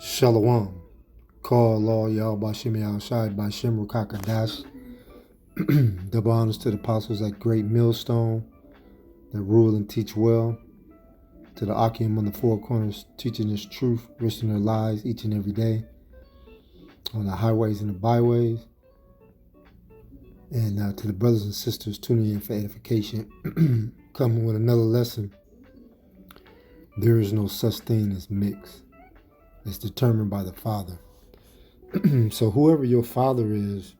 Shalom. Call law Yah Bashim Yah Shai Bashim Rukakadash. Double honors to the apostles at Great Millstone that rule and teach well. To the Akim on the four corners, teaching this truth, risking their lives each and every day on the highways and the byways. And to the brothers and sisters tuning in for edification, coming with another lesson. There is no such thing as mix. It's determined by the Father. So whoever your father is,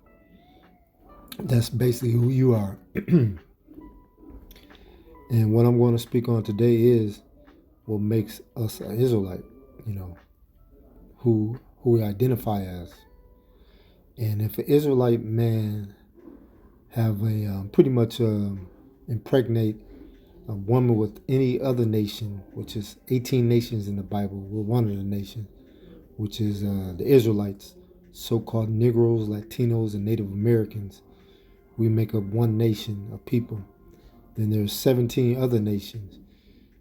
that's basically who you are. And what I'm going to speak on today is what makes us an Israelite, who we identify as. And if an Israelite man have a pretty much impregnate a woman with any other nation, which is 18 nations in the Bible, we're one of the nations, which is the Israelites, so-called Negroes, Latinos, and Native Americans. We make up one nation of people. Then there's 17 other nations.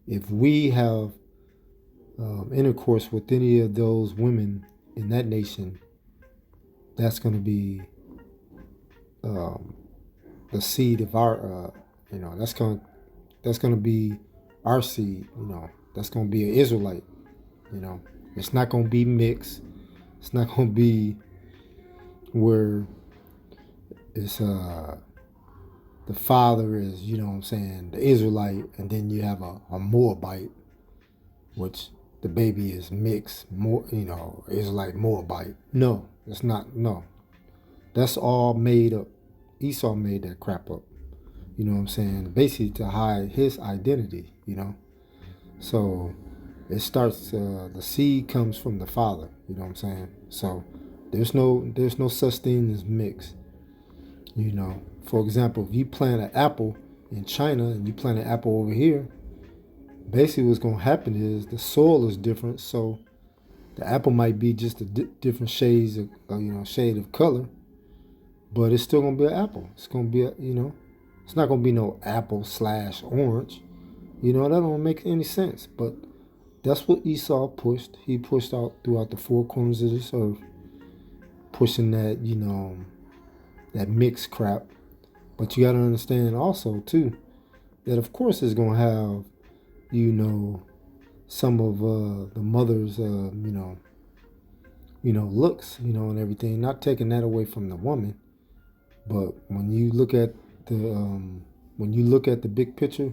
If we have intercourse with any of those women in that nation, that's going to be the seed of our, that's going to be our seed. That's going to be an Israelite. It's not going to be mixed. It's not going to be where it's the father is, the Israelite, and then you have a Moabite, which the baby is mixed, Israelite Moabite. No, it's not. No, that's all made up. Esau made that crap up. Basically to hide his identity. So it starts. The seed comes from the father. So there's no such thing as mix. For example, if you plant an apple in China and you plant an apple over here, basically what's going to happen is the soil is different. So the apple might be just a different shades of, shade of color, but it's still going to be an apple. It's going to be it's not going to be no apple/orange. That don't make any sense. But that's what Esau pushed. He pushed out throughout the four corners of this earth, pushing that, that mixed crap. But you got to understand also, too, that of course it's going to have, some of the mother's, looks, and everything. Not taking that away from the woman. But when you look at the big picture,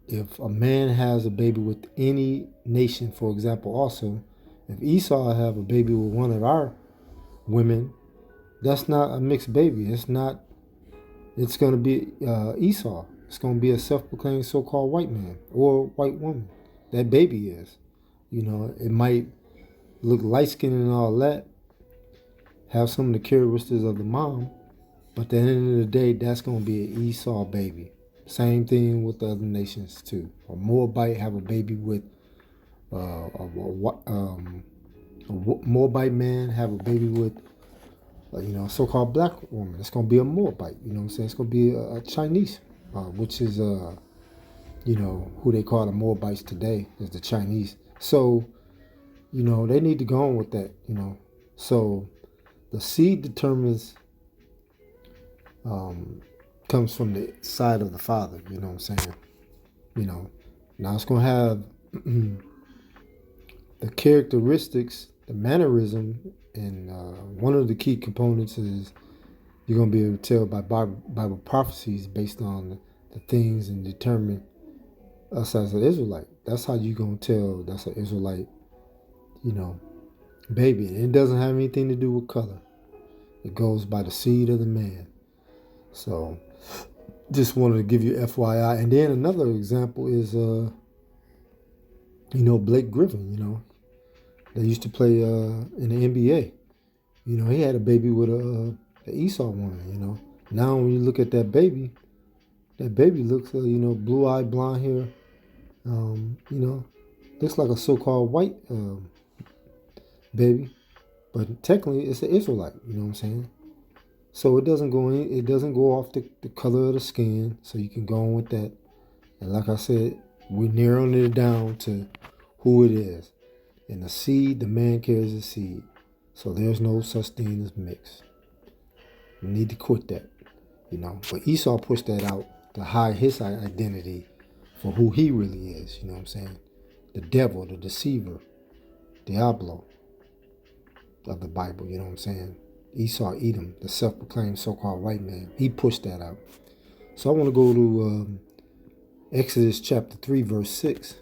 if a man has a baby with any nation, for example, also, if Esau have a baby with one of our women, that's not a mixed baby. It's not. It's going to be Esau. It's going to be a self-proclaimed so-called white man or white woman. That baby is. It might look light-skinned and all that, have some of the characteristics of the mom, but at the end of the day, that's going to be an Esau baby. Same thing with the other nations too. A Moabite have a baby with a Moabite man have a baby with so-called black woman. It's going to be a Moabite. It's going to be a Chinese, which is who they call the Moabites today is the Chinese. So they need to go on with that. So the seed determines. Comes from the side of the father, now it's going to have the characteristics, the mannerism, and one of the key components is you're going to be able to tell by Bible prophecies based on the things and determine us as an Israelite. That's how you're going to tell that's an Israelite, baby. And it doesn't have anything to do with color. It goes by the seed of the man. So just wanted to give you FYI. And then another example is, Blake Griffin, they used to play in the NBA. He had a baby with a Esau woman, Now when you look at that baby looks, blue-eyed, blonde hair, looks like a so-called white baby. But technically it's an Israelite, So it doesn't go off the color of the skin, so you can go on with that. And like I said, we're narrowing it down to who it is. And the seed, the man carries the seed. So there's no such thing as mix. You need to quit that, But Esau pushed that out to hide his identity for who he really is, you know what I'm saying? The devil, the deceiver, Diablo of the Bible, you know what I'm saying? Esau, Edom, the self-proclaimed so-called white man, he pushed that out. So I want to go to Exodus chapter 3, verse 6.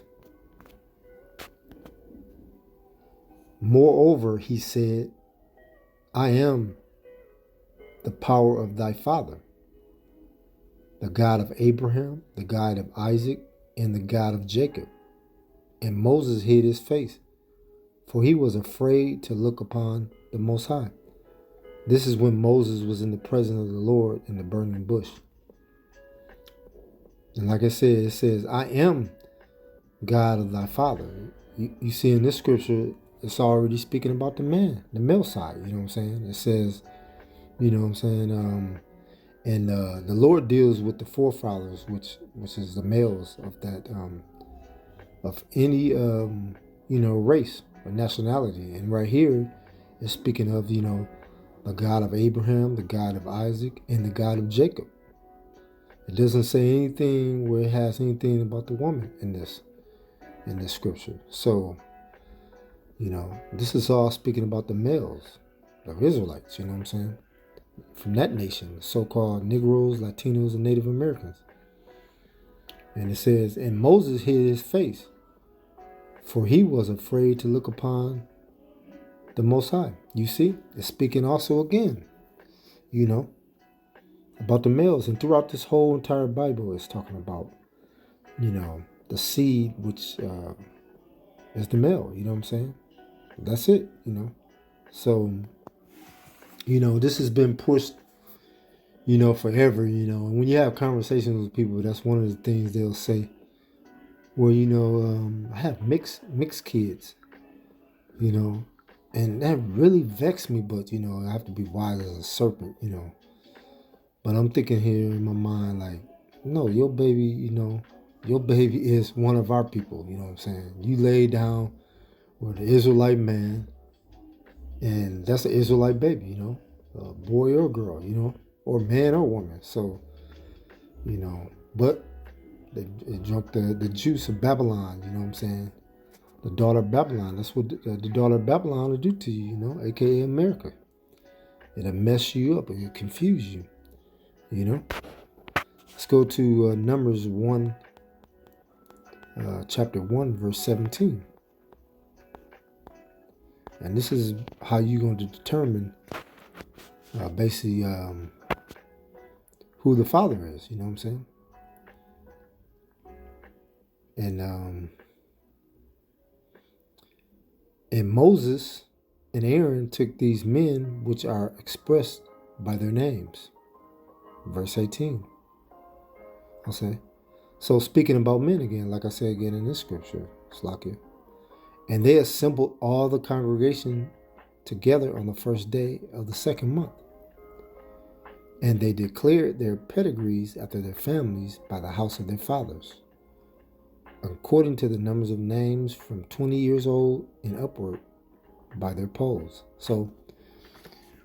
Moreover, he said, I am the power of thy father, the God of Abraham, the God of Isaac, and the God of Jacob. And Moses hid his face, for he was afraid to look upon the Most High. This is when Moses was in the presence of the Lord in the burning bush. And like I said, it says, I am God of thy father. You see in this scripture, it's already speaking about the man, the male side, you know what I'm saying? It says, you know what I'm saying? And the Lord deals with the forefathers, which is the males of that, of any, race or nationality. And right here, it's speaking of, the God of Abraham, the God of Isaac, and the God of Jacob. It doesn't say anything where it has anything about the woman in this scripture. So, this is all speaking about the males, the Israelites, you know what I'm saying? From that nation, the so-called Negroes, Latinos, and Native Americans. And it says, and Moses hid his face, for he was afraid to look upon the Most High. You see, it's speaking also again, about the males. And throughout this whole entire Bible, it's talking about, the seed, which is the male, you know what I'm saying? That's it, So, this has been pushed, forever, And when you have conversations with people, that's one of the things they'll say. Well, I have mixed kids, and that really vexed me, but, I have to be wise as a serpent, But I'm thinking here in my mind, like, no, your baby, your baby is one of our people, you know what I'm saying? You lay down with an Israelite man, and that's an Israelite baby, a boy or girl, or man or woman. So, but they drunk the juice of Babylon, you know what I'm saying? The daughter of Babylon. That's what the daughter of Babylon will do to you, aka America. It'll mess you up. It'll confuse you, Let's go to Numbers 1, chapter 1, verse 17. And this is how you're going to determine basically who the father is, you know what I'm saying? And Moses and Aaron took these men which are expressed by their names. Verse 18. I'll say. So speaking about men again, like I said again in this scripture, Slakia. And they assembled all the congregation together on the first day of the second month. And they declared their pedigrees after their families by the house of their fathers, according to the numbers of names from 20 years old and upward by their polls. So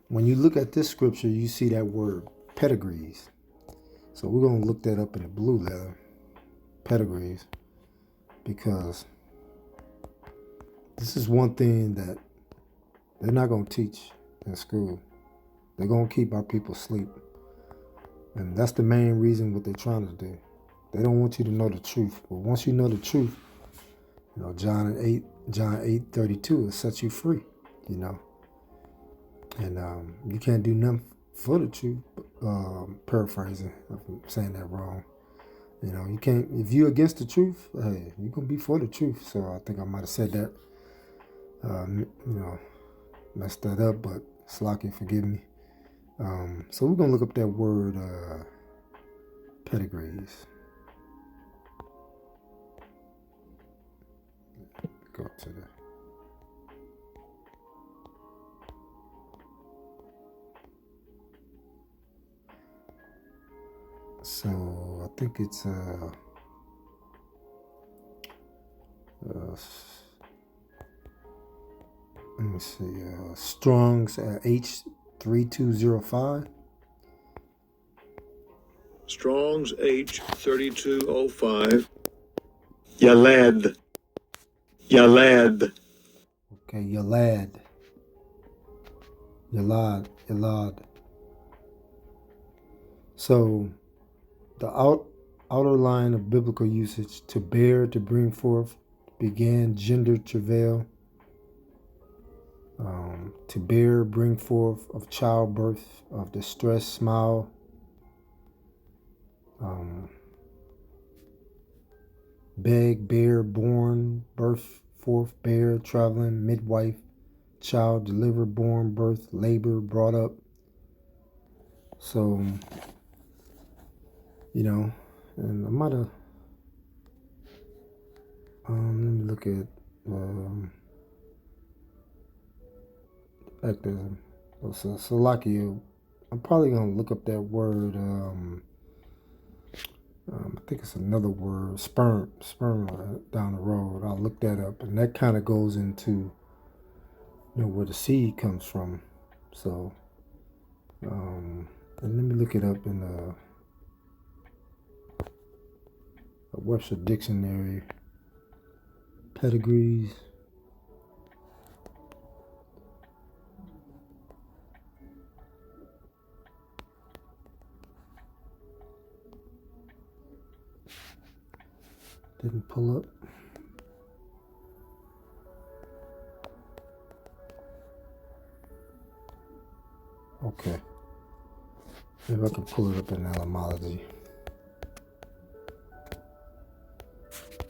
when you look at this scripture, you see that word pedigrees. So we're going to look that up in the blue letter, pedigrees, because this is one thing that they're not going to teach in school. They're going to keep our people asleep. And that's the main reason what they're trying to do. They don't want you to know the truth. But once you know the truth, John 8:32 will set you free, And you can't do nothing for the truth, paraphrasing, if I'm saying that wrong. You can't, if you're against the truth, hey, you can be for the truth. So I think I might have said that, messed that up, but Slacky, forgive me. So we're going to look up that word, pedigrees. Go up to that. So I think it's let me see, Strong's H3205. Strong's H3205. Yalad. Yalad. Okay, Yalad. Yalad. So the outer line of biblical usage, to bear, to bring forth, began gender travail, to bear, bring forth, of childbirth, of distress, smile, beg, bear, born, birth, forth, bear, traveling, midwife, child, deliver, born, birth, labor, brought up. So, and I might have, let me look at activism. So Salakia, I'm probably going to look up that word, I think it's another word, sperm down the road. I'll look that up. And that kind of goes into, where the seed comes from. So, and let me look it up in a Webster Dictionary, pedigrees. Didn't pull up. Okay. Maybe I can pull it up in etymology.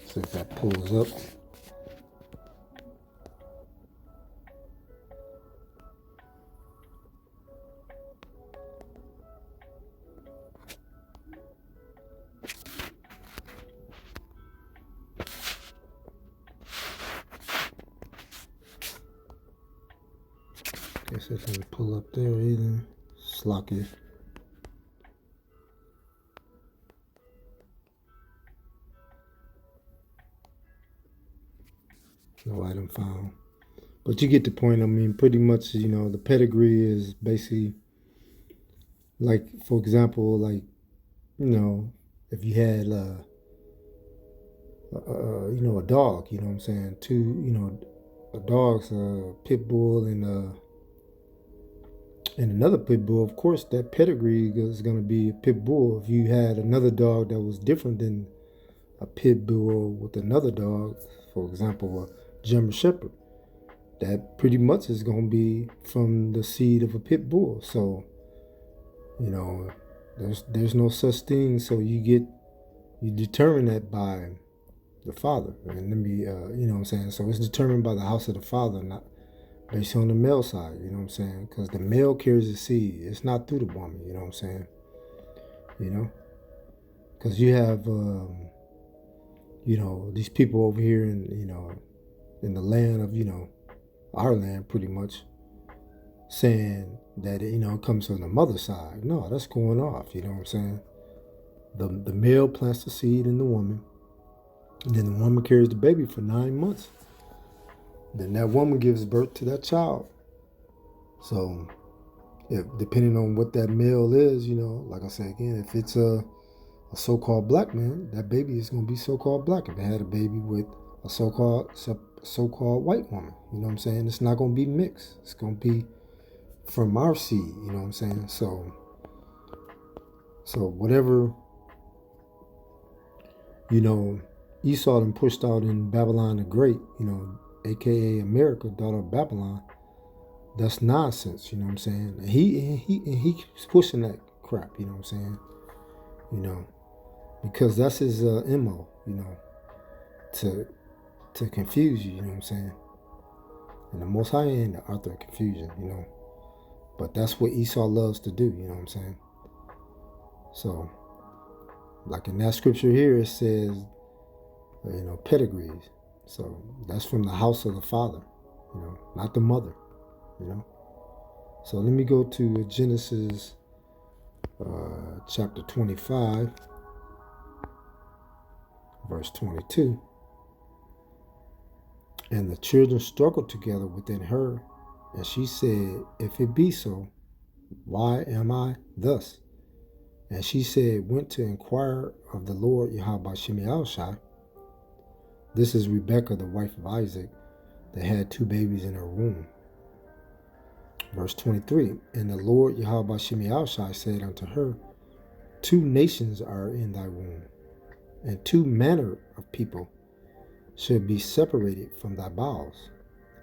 See if that pulls up. Guess it didn't pull up there either. Slocky. No item found. But you get the point. I mean, pretty much, the pedigree is basically like, for example, like, if you had, a dog, you know what I'm saying? A dog's a pit bull and another pit bull. Of course, that pedigree is going to be a pit bull. If you had another dog that was different than a pit bull with another dog, for example, a German Shepherd, that pretty much is going to be from the seed of a pit bull. So, there's no such thing. So you determine that by the father. And let me, you know what I'm saying? So it's determined by the house of the father, not based on the male side, you know what I'm saying? Because the male carries the seed. It's not through the woman, you know what I'm saying? Because you have, these people over here in the land of, our land pretty much, saying that, it comes from the mother side. No, that's going off, you know what I'm saying? The male plants the seed in the woman, and then the woman carries the baby for 9 months. Then that woman gives birth to that child. So, depending on what that male is, like I say again, if it's a so-called black man, that baby is going to be so-called black. If it had a baby with a so-called white woman, you know what I'm saying? It's not going to be mixed. It's going to be from our seed, you know what I'm saying? So whatever, Esau done pushed out in Babylon the Great, aka America, daughter of Babylon, that's nonsense, you know what I'm saying? And he keeps pushing that crap, you know what I'm saying? Because that's his MO, to confuse you, you know what I'm saying? And the Most High ain't the author of confusion, But that's what Esau loves to do, you know what I'm saying? So, like in that scripture here, it says, pedigrees. So that's from the house of the father, not the mother, So let me go to Genesis chapter 25, verse 22. And the children struggled together within her, and she said, If it be so, why am I thus? And she said, Went to inquire of the Lord Yahweh Shemi. This is Rebekah, the wife of Isaac, that had 2 babies in her womb. Verse 23, And the Lord Yahweh Shemi said unto her, 2 nations are in thy womb, and 2 manner of people should be separated from thy bowels,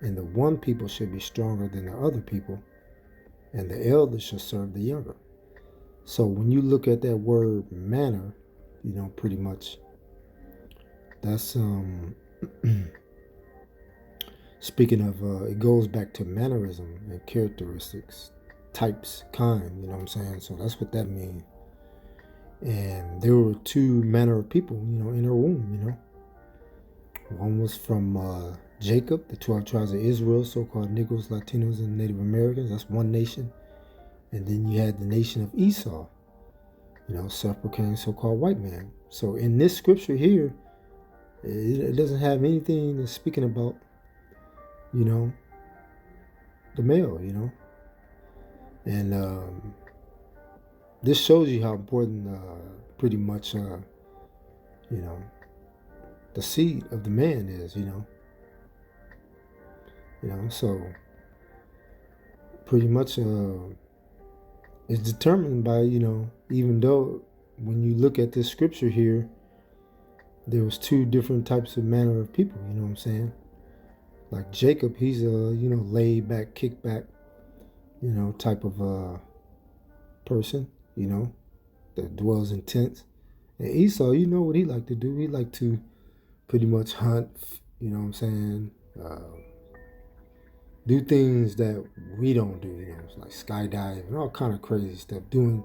and the one people should be stronger than the other people, and the elder shall serve the younger. So when you look at that word manner, pretty much that's speaking of it goes back to mannerism and characteristics, types, kind, you know what I'm saying? So that's what that means. And there were 2 manner of people, in her womb, One was from Jacob, the 12 tribes of Israel, so-called Negroes, Latinos, and Native Americans. That's one nation. And then you had the nation of Esau, self-proclaimed so-called white man. So in this scripture here, it doesn't have anything that's speaking about, the male, And this shows you how important pretty much, the seed of the man is, So pretty much it's determined by, even though when you look at this scripture here, there was 2 different types of manner of people, you know what I'm saying? Like Jacob, he's a, laid back, kick back, type of person, that dwells in tents. And Esau, you know what he liked to do? He liked to pretty much hunt, you know what I'm saying? Do things that we don't do, like skydive and all kind of crazy stuff. Doing,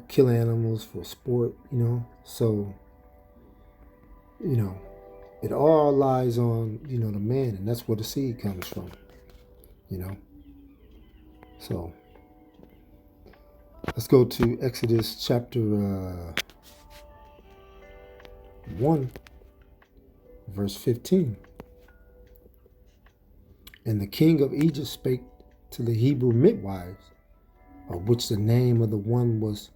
kill animals for sport, So, it all lies on, the man, and that's where the seed comes from, So, let's go to Exodus chapter 1, verse 15. And the king of Egypt spake to the Hebrew midwives, of which the name of the one was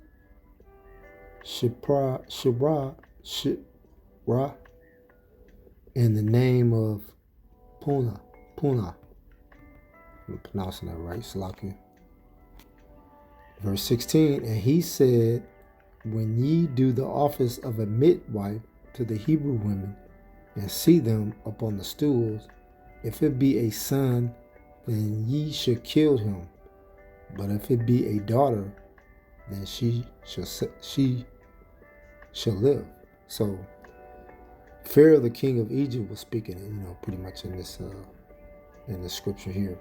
Shipra, and the name of Puna. I'm pronouncing that right, Salakia. Verse 16, and he said, When ye do the office of a midwife to the Hebrew women, and see them upon the stools, if it be a son, then ye should kill him. But if it be a daughter, then she shall live. So Pharaoh, the king of Egypt, was speaking, pretty much in this scripture here.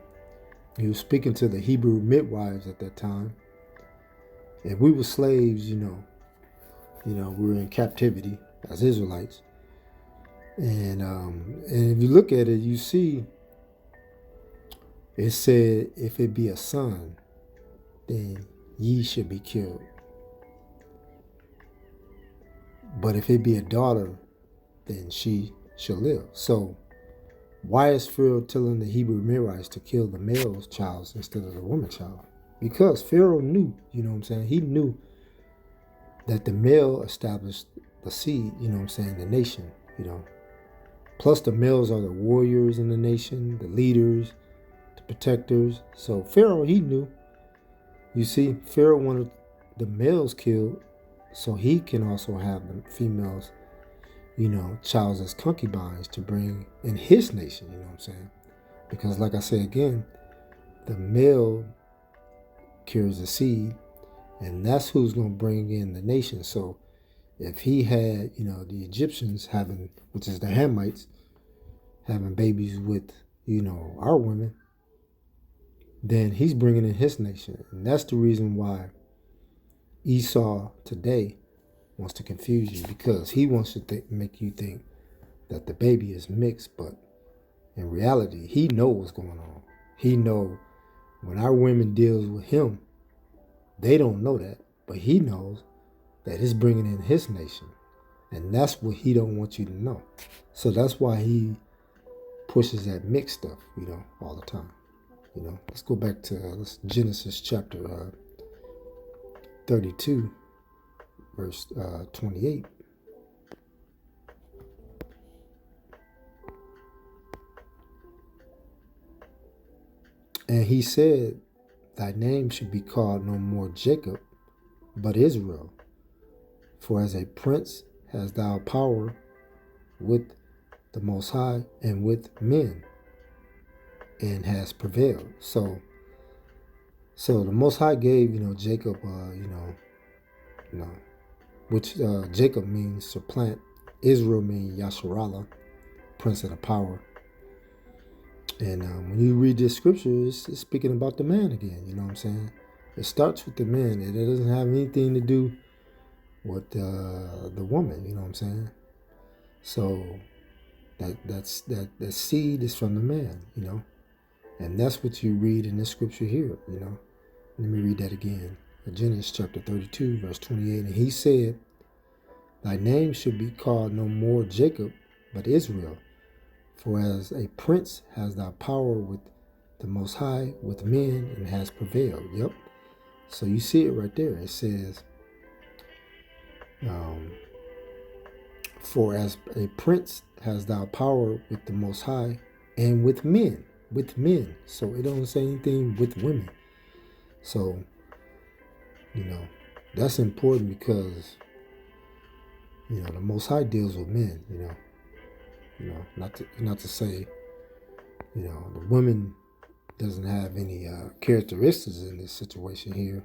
He was speaking to the Hebrew midwives at that time. And we were slaves, we were in captivity as Israelites. And if you look at it, you see it said, if it be a son, then ye should be killed. But if it be a daughter, then she shall live. So why is Pharaoh telling the Hebrew midwives to kill the male child instead of the woman child? Because Pharaoh knew, he knew that the male established the seed, the nation, Plus the males are the warriors in the nation, the leaders, the protectors. So Pharaoh, he knew. You see, Pharaoh wanted the males killed so he can also have the females, child as concubines to bring in his nation, Because like I say again, the male carries the seed, and that's who's going to bring in the nation. So if he had, the Egyptians having, which is the Hamites, having babies with, our women, then he's bringing in his nation. And that's the reason why Esau today wants to confuse you, because he wants to make you think that the baby is mixed, but in reality, he knows what's going on. He knows when our women deals with him, they don't know that, but he knows that it's bringing in his nation. And that's what he don't want you to know. So that's why he pushes that mixed stuff, all the time. Let's go back to Genesis chapter 32, verse 28. And he said, thy name should be called no more Jacob, but Israel. For as a prince hast thou power with the Most High and with men, and has prevailed. So the Most High gave, Jacob, which Jacob means supplant. Israel means Yasharallah, prince of the power. And when you read this scripture, it's speaking about the man again. You know what I'm saying? It starts with the man. It doesn't have anything to do with the woman. You know what I'm saying? So that seed is from the man. And that's what you read in this scripture here. Let me read that again. Genesis chapter 32, verse 28. And he said, thy name should be called no more Jacob, but Israel. For as a prince has thou power with the Most High, with men, and has prevailed. Yep. So you see it right there. It says, for as a prince has thou power with the Most High, and with men. With men. So it don't say anything with women. So, that's important because, the Most High deals with men, not to say, the woman doesn't have any characteristics in this situation here,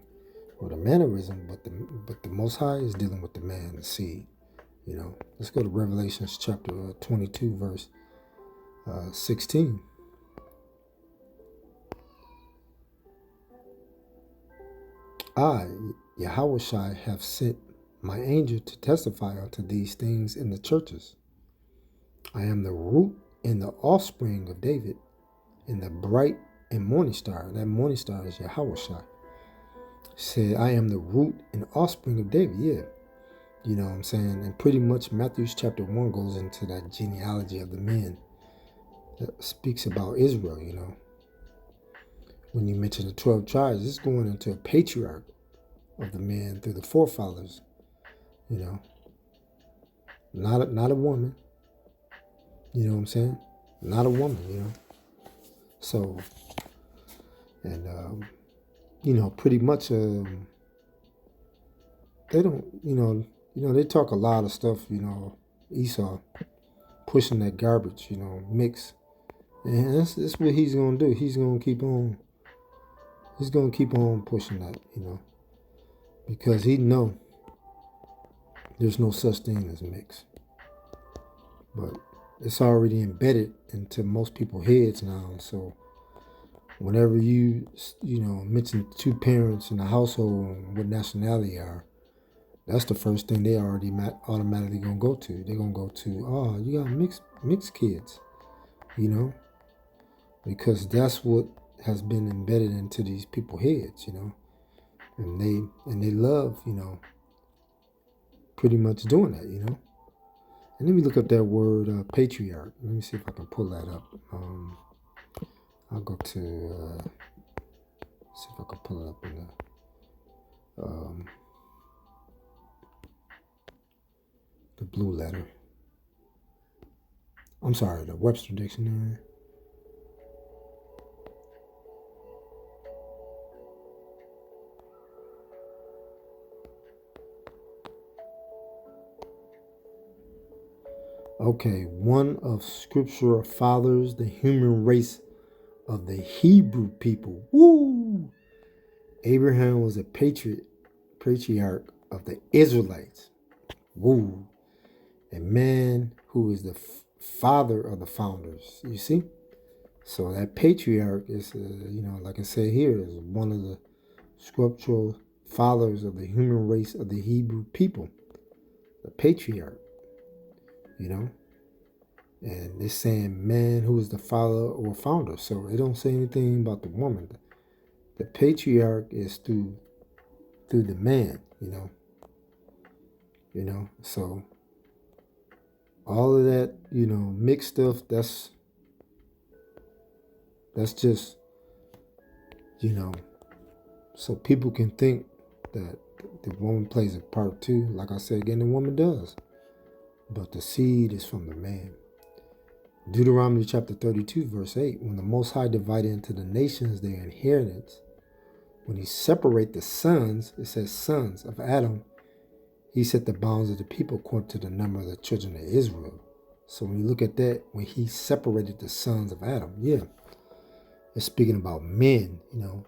or the mannerism, but the Most High is dealing with the man, the seed. Let's go to Revelation chapter 22, verse 16. I, Yahushua, have sent my angel to testify unto these things in the churches. I am the root and the offspring of David, and the bright and morning star. That morning star is Yahushua. Said, I am the root and offspring of David. Yeah. You know what I'm saying? And pretty much Matthew chapter 1 goes into that genealogy of the men that speaks about Israel, When you mention the 12 tribes, it's going into a patriarch of the men through the forefathers, not a woman. You know what I'm saying? Not a woman, So, and pretty much they don't, they talk a lot of stuff, Esau pushing that garbage, mix, and that's what he's gonna do. He's gonna keep on pushing that, because he know there's no such thing as mix. But it's already embedded into most people's heads now. So whenever you mention two parents in the household and what nationality are, that's the first thing they already automatically gonna go to. They're gonna go to, oh, you got mixed kids, because that's what has been embedded into these people's heads, and they love, pretty much doing that, And let me look up that word patriarch. Let me see if I can pull that up. I'll go to see if I can pull it up in the blue letter. I'm sorry, the Webster Dictionary. Okay, one of scriptural fathers, the human race of the Hebrew people. Woo! Abraham was a patriarch of the Israelites. Woo! A man who is the father of the founders. You see? So that patriarch is, like I said here, is one of the scriptural fathers of the human race of the Hebrew people. The patriarch. And it's saying man who is the father or founder. So it don't say anything about the woman. The patriarch is through the man, So all of that, mixed stuff, that's That's just, so people can think that the woman plays a part too. Like I said again, the woman does. But the seed is from the man. Deuteronomy chapter 32, verse 8, when the Most High divided into the nations their inheritance, when he separated the sons, it says sons of Adam, he set the bounds of the people according to the number of the children of Israel. So when you look at that, when he separated the sons of Adam, it's speaking about men,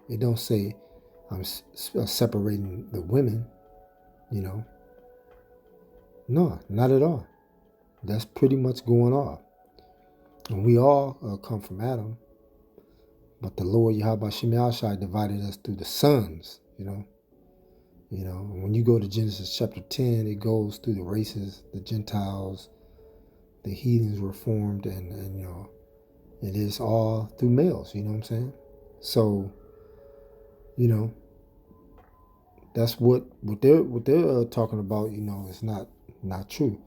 It don't say I'm separating the women, No, not at all. That's pretty much going off. And we all come from Adam. But the Lord Yahweh Shem Yahshai divided us through the sons, When you go to Genesis chapter 10, it goes through the races, the Gentiles, the heathens were formed, and it is all through males, you know what I'm saying? So, that's what they're talking about, is not true.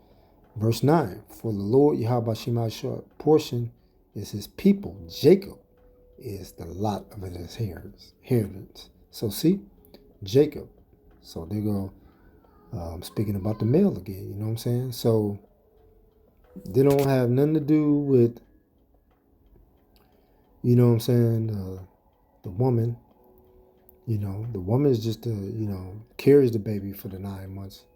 Verse 9, for the Lord Yahweh Shem Yahshai portion is his people, Jacob is the lot of his inheritance. So see, Jacob. So they go speaking about the male again, you know what I'm saying? So they don't have nothing to do with, the woman. The woman is just carries the baby for the 9 months.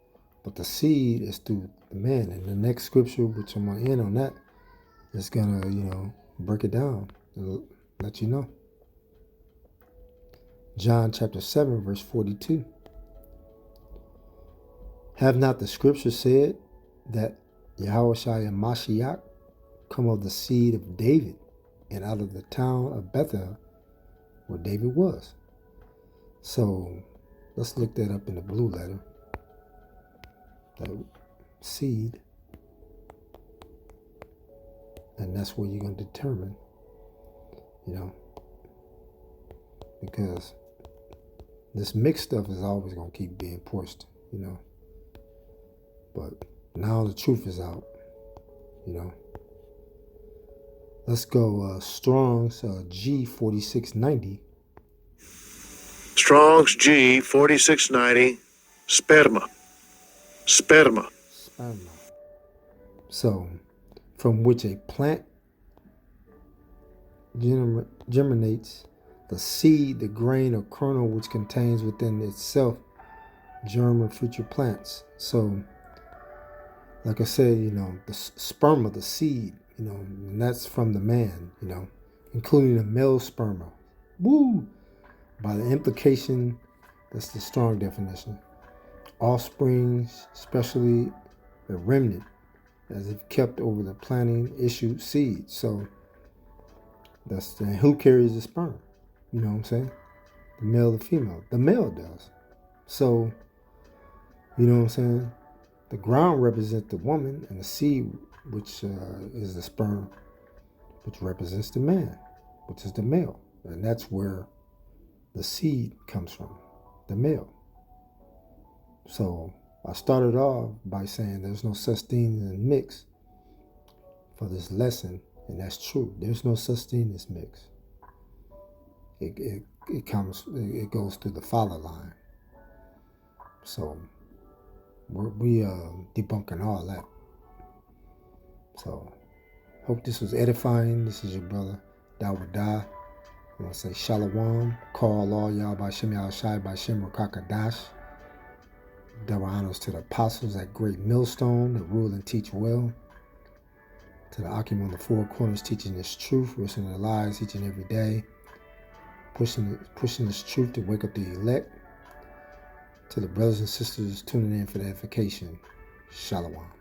But the seed is through the man. And the next scripture, which I'm going to end on that, is going to, break it down and let you know. John chapter 7, verse 42. Have not the scriptures said that Yahushua and Mashiach come of the seed of David and out of the town of Bethel where David was? So let's look that up in the blue letter. The seed. And that's where you're going to determine, because this mixed stuff is always going to keep being pushed, But now the truth is out, Let's go Strong's G4690. Strong's G 4690. Sperma. So, from which a plant germinates, the seed, the grain or kernel which contains within itself germ of future plants. So, like I said, the sperma, the seed, and that's from the man, including the male sperma. Woo! By the implication, that's the strong definition. Offspring, especially the remnant, as if kept over the planting issued seed. So that's who carries the sperm? You know what I'm saying? The male or the female? The male does. So, you know what I'm saying? The ground represents the woman, and the seed, which is the sperm, which represents the man, which is the male. And that's where the seed comes from, the male. So I started off by saying there's no such thing as mix for this lesson, and that's true. There's no such thing as mix. It goes through the father line. So we debunking all that. So hope this was edifying. This is your brother Dawadah. I want to say Shalom. Call all y'all by Shem Yahshai by Shem Rakakadash. Double honors to the apostles at Great Millstone that rule and teach well. To the Akim on the four corners teaching this truth, risking their lives each and every day. Pushing this truth to wake up the elect. To the brothers and sisters tuning in for the edification. Shalom.